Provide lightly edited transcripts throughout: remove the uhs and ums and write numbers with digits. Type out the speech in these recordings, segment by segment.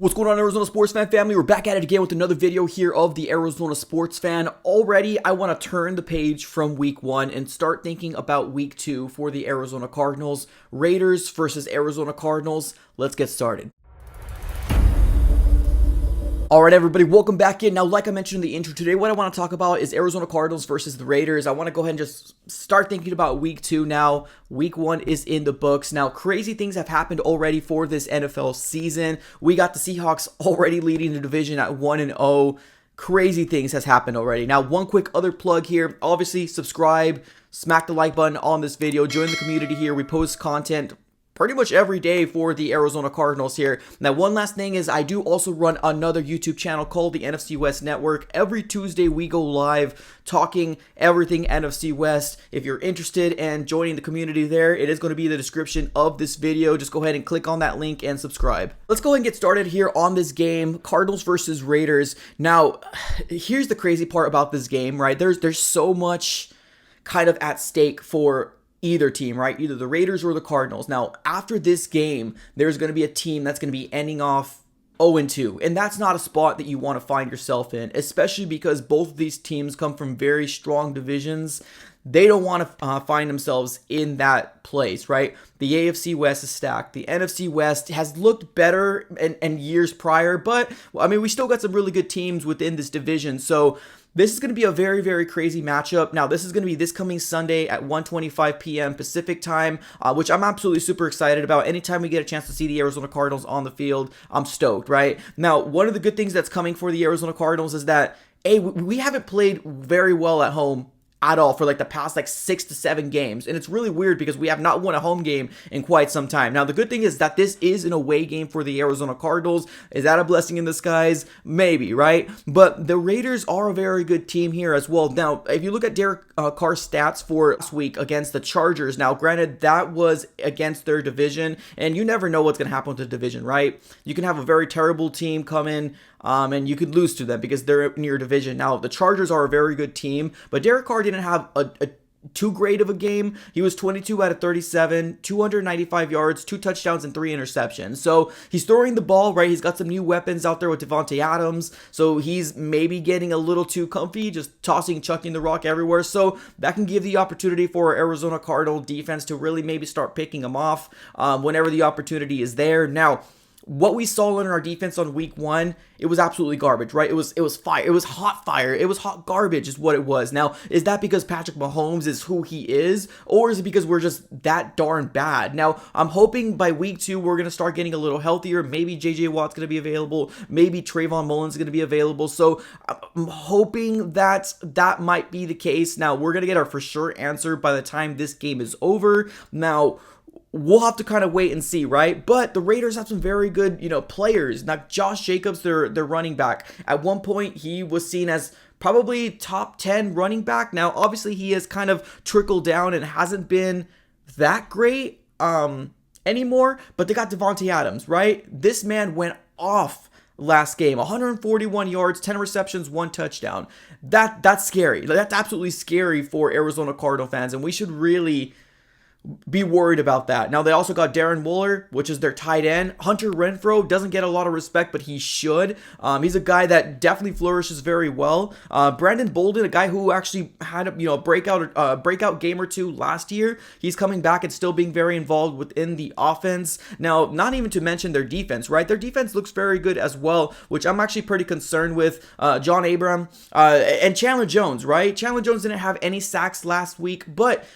What's going on, Arizona Sports Fan family? We're back at it again with another video here of the Arizona Sports Fan. Already, I want to turn the page from week 1 and start thinking about week 2 for the Arizona Cardinals. Raiders versus Arizona Cardinals. Let's get started. Alright everybody, welcome back in. Now, like I mentioned in the intro today, what I want to talk about is Arizona Cardinals versus the Raiders. I want to go ahead and just start thinking about week 2 now. Week 1 is in the books. Now, crazy things have happened already for this NFL season. We got the Seahawks already leading the division at 1-0. Crazy things has happened already. Now, one quick other plug here. Obviously, subscribe, smack the like button on this video, join the community here. We post content pretty much every day for the Arizona Cardinals here. Now, one last thing is I do also run another YouTube channel called the NFC West Network. Every Tuesday, we go live talking everything NFC West. If you're interested in joining the community there, it is going to be in the description of this video. Just go ahead and click on that link and subscribe. Let's go ahead and get started here on this game, Cardinals versus Raiders. Now, here's the crazy part about this game, right? There's so much kind of at stake for either team, right? Either the Raiders or the Cardinals. Now, after this game, there's going to be a team that's going to be ending off 0-2, and that's not a spot that you want to find yourself in, especially because both of these teams come from very strong divisions. They don't want to find themselves in that place, right? The AFC West is stacked. The NFC West has looked better in years prior, but, I mean, we still got some really good teams within this division, so this is going to be a very, very crazy matchup. Now, this is going to be this coming Sunday at 1:25 p.m. Pacific time, which I'm absolutely super excited about. Anytime we get a chance to see the Arizona Cardinals on the field, I'm stoked, right? Now, one of the good things that's coming for the Arizona Cardinals is that, A, we haven't played very well at home at all for like the past 6 to 7 games, and it's really weird because we have not won a home game in quite some time. Now, the good thing is that this is an away game for the Arizona Cardinals. Is that a blessing in disguise? Maybe, right? But the Raiders are a very good team here as well. Now, if you look at Derek Carr's stats for last week against the Chargers, now granted that was against their division, and you never know what's going to happen with the division, right? You can have a very terrible team come in and you could lose to them because they're in your division. Now, the Chargers are a very good team, but Derek Carr didn't have a too great of a game. He was 22 out of 37, 295 yards, 2 touchdowns, and 3 interceptions. So he's throwing the ball, right? He's got some new weapons out there with Davonte Adams. So he's maybe getting a little too comfy, just tossing, chucking the rock everywhere. So that can give the opportunity for Arizona Cardinal defense to really maybe start picking him off whenever the opportunity is there. Now, what we saw in our defense on week 1, it was absolutely garbage, right? It was fire. It was hot fire. It was hot garbage is what it was. Now, is that because Patrick Mahomes is who he is, or is it because we're just that darn bad? Now, I'm hoping by week 2, we're going to start getting a little healthier. Maybe J.J. Watt's going to be available. Maybe Trayvon Mullen's going to be available. So I'm hoping that that might be the case. Now, we're going to get our for sure answer by the time this game is over. Now, we'll have to kind of wait and see, right? But the Raiders have some very good, players. Now, Josh Jacobs, their running back. At one point, he was seen as probably top 10 running back. Now, obviously, he has kind of trickled down and hasn't been that great anymore. But they got Davonte Adams, right? This man went off last game, 141 yards, 10 receptions, 1 touchdown. That's scary. That's absolutely scary for Arizona Cardinal fans, and we should really be worried about that. Now, they also got Darren Waller, which is their tight end. Hunter Renfrow doesn't get a lot of respect, but he should. He's a guy that definitely flourishes very well. Brandon Bolden, a guy who actually had a breakout game or 2 last year. He's coming back and still being very involved within the offense. Now, not even to mention their defense, right? Their defense looks very good as well, which I'm actually pretty concerned with. John Abram and Chandler Jones, right? Chandler Jones didn't have any sacks last week, but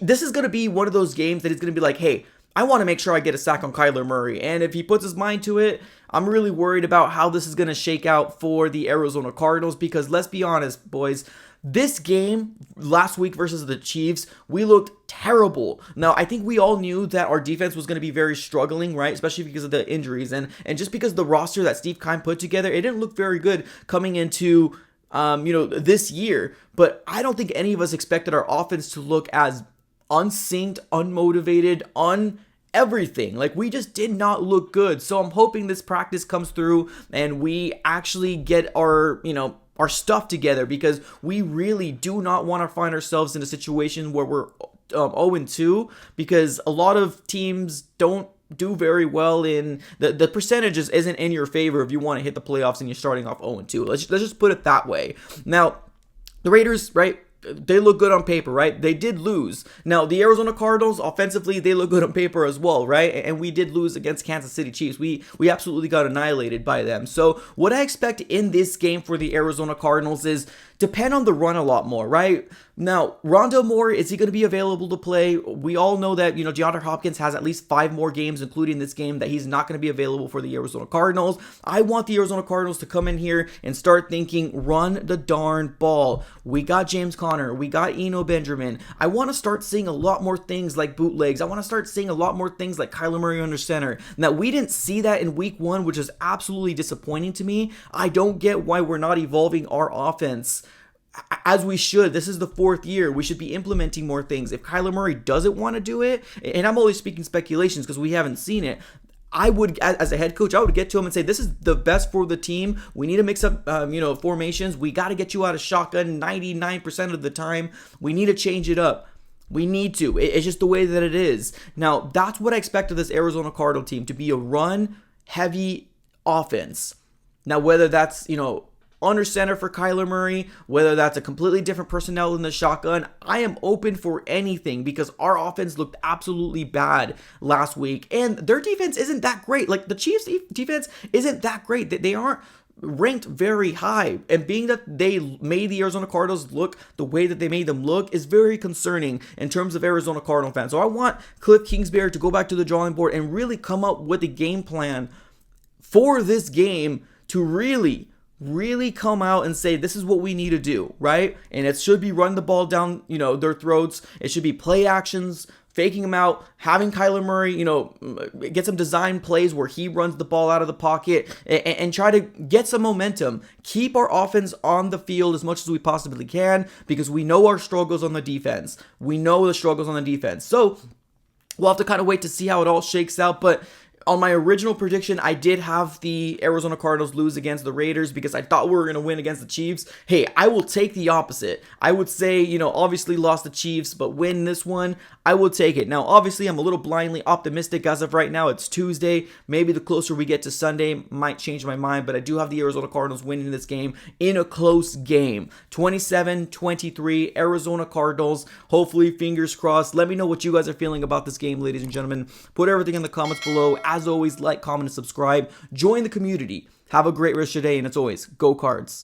this is going to be one of those games that he's going to be like, hey, I want to make sure I get a sack on Kyler Murray. And if he puts his mind to it, I'm really worried about how this is going to shake out for the Arizona Cardinals because let's be honest, boys, this game last week versus the Chiefs, we looked terrible. Now, I think we all knew that our defense was going to be very struggling, right? Especially because of the injuries and just because the roster that Steve Keim put together, it didn't look very good coming into this year. But I don't think any of us expected our offense to look as unsynced, unmotivated, everything. Like, we just did not look good. So I'm hoping this practice comes through and we actually get our stuff together, because we really do not want to find ourselves in a situation where we're 0-2, because a lot of teams don't do very well in the percentages isn't in your favor if you want to hit the playoffs and you're starting off 0-2. Let's just put it that way. Now, the Raiders, right? They look good on paper, right? They did lose. Now, the Arizona Cardinals, offensively, they look good on paper as well, right? And we did lose against Kansas City Chiefs. We absolutely got annihilated by them. So what I expect in this game for the Arizona Cardinals is depend on the run a lot more, right? Now, Rondale Moore, is he going to be available to play? We all know that, DeAndre Hopkins has at least 5 more games, including this game, that he's not going to be available for the Arizona Cardinals. I want the Arizona Cardinals to come in here and start thinking, run the darn ball. We got James Conner. We got Eno Benjamin. I want to start seeing a lot more things like bootlegs. I want to start seeing a lot more things like Kyler Murray under center. Now, we didn't see that in week 1, which is absolutely disappointing to me. I don't get why we're not evolving our offense as we should. This is the 4th year. We should be implementing more things. If Kyler Murray doesn't want to do it, and I'm only speaking speculations because we haven't seen it, I would, as a head coach, I would get to him and say, this is the best for the team. We need to mix up, formations. We got to get you out of shotgun 99% of the time. We need to change it up. We need to. It's just the way that it is. Now, that's what I expect of this Arizona Cardinal team, to be a run-heavy offense. Now, whether that's, under center for Kyler Murray, whether that's a completely different personnel in the shotgun, I am open for anything because our offense looked absolutely bad last week, and their defense isn't that great. Like, the Chiefs' defense isn't that great. They aren't ranked very high, and being that they made the Arizona Cardinals look the way that they made them look is very concerning in terms of Arizona Cardinal fans. So I want Cliff Kingsbury to go back to the drawing board and really come up with a game plan for this game to really come out and say, this is what we need to do, right? And it should be run the ball down, their throats. It should be play actions, faking them out, having Kyler Murray, get some design plays where he runs the ball out of the pocket and try to get some momentum. Keep our offense on the field as much as we possibly can because we know our struggles on the defense. So we'll have to kind of wait to see how it all shakes out, but on my original prediction, I did have the Arizona Cardinals lose against the Raiders because I thought we were going to win against the Chiefs. Hey, I will take the opposite. I would say, obviously lost the Chiefs, but win this one, I will take it. Now, obviously, I'm a little blindly optimistic as of right now. It's Tuesday. Maybe the closer we get to Sunday might change my mind, but I do have the Arizona Cardinals winning this game in a close game. 27-23, Arizona Cardinals. Hopefully, fingers crossed. Let me know what you guys are feeling about this game, ladies and gentlemen. Put everything in the comments below. As always, like, comment, and subscribe. Join the community. Have a great rest of your day, and as always, go Cards.